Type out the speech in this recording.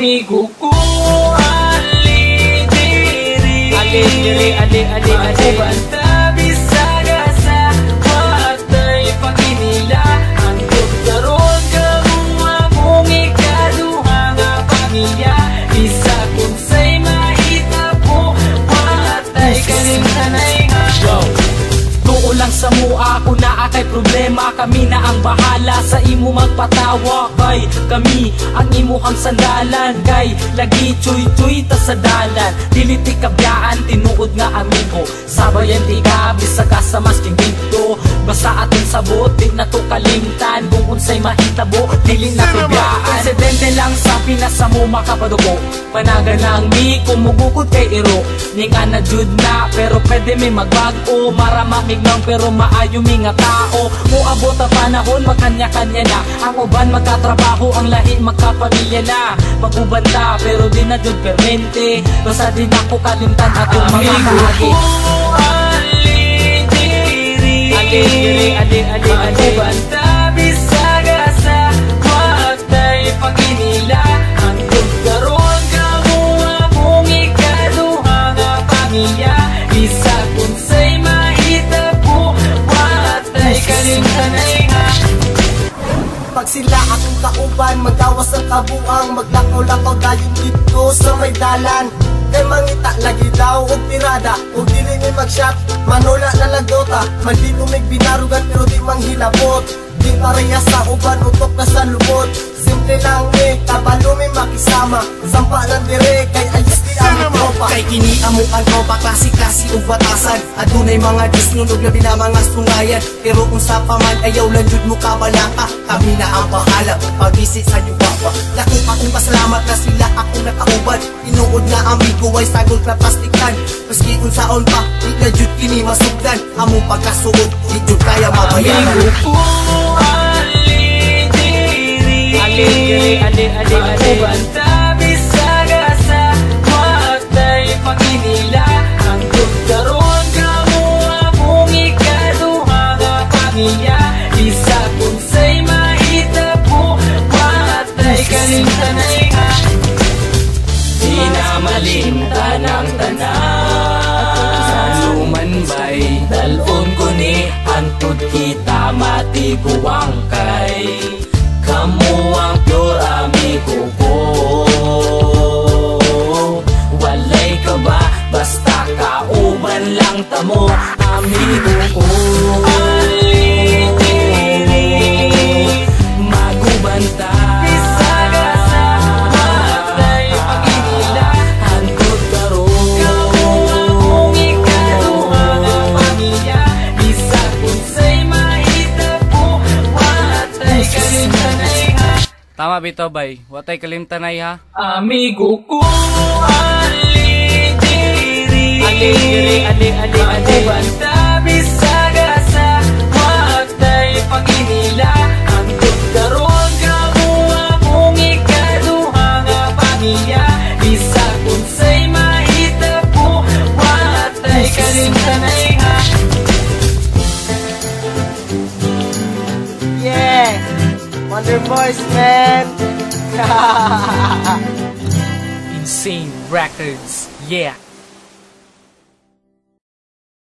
amigo ko. Ali-diri, Magubanta bisaga sa watay paginila. Ang doktoron kamuha mong ikaduha nga pamilya. Bisa kung sa'y mahita po watay kalimtanay nga. Tuo lang sa mua kung naa kay problema. Kami na ang bahala sa imo magpatawa. Kay kami ang imuhang sandalan. Kay lagi chuy-chuy ta sa dalan. Dili ti kabyaan tinuod nga amigo. Sabayan ti ka bisag ka sa masking dito. Basta atong sabot di na to kalimtan. Kung unsay mahitabo dili na kabyaan. Insidente lang sa pinasa mo makapadugo. Panaga lang mi kumugukod kay iro. Ninga na jud na pero pwede mi magbago. Marama mignaw pero maayo mi nga tao. Muabot ang panahon magkanya-kanya na. Ang uban magkatrabaho ang lahi magkapamilya na. Magubanta pero di na jud permente. Basta di na ko kalimtan atong mga kahagi. Ali-diri, Magubanta bisaga sa watay paginila. Ang doktoron kamuha mong ikaduha nga pamilya. Bisa kung sa'y mahita po watay kalimtanay nga. Pag sila akong kauban, magawas ang kabuang. Maglakaw-lakaw dayon dito sa may dalan. Kay mangita lagi daw og tirada, og dili mi mag-shot. Manola na lagota, magdinumig binarugan pero di manghilabot. Di pareha sa uban, utok na sa lubot. Simple lang ni, kabalo mi makisama. Sampa ng dire, kay ayos di ang tropa. Kay kini amo ang tropa, klase-klase ug batasan. Adunay mga disnunog na binamangas tungayan. Pero kung sa paman, ayaw lang jud mo kabalaka. Kami na ang bahala, pag-visit sa inyo baba. Dako akong pasalamat na sila akong nakauban. Tinuod na amigo ay sagol na plastikan. Maski kung saon pa, di na jud kini masugdan. Among pagkasuod, di jud kaya mabayaran. Amigo ko, ali-diri, Magubanta bisaga sa watay paginila. Ang doktoron kamuha mong ikaduha nga pamilya. Bisa kung sa'y mahita po watay kalimtanay nga. Di na malimtan ang tanan sa lumanbay. Dalon ko ni antod kita matiguang kay. Kamu ang pure amigo ko. Walay ka ba? Basta kauban lang tamo amigo ko. Ali-diri, Magubanta bisaga sa watay paginila. Ang doktoron kamuha mong ikaduha nga pamilya. Bisa kung sa'y mahita po watay kalimtanay. Tama bitaw bay, watay kalimtanay ha. Amigo ko, ali-diri, Magubanta bisaga sa watay paginila. Ang doktoron kamuha mong ikaduha nga pamilya. Bisa kung sa'y mahita po watay kalimtanay nga. Yeah! Wonder Boys, man! Insane Records, yeah.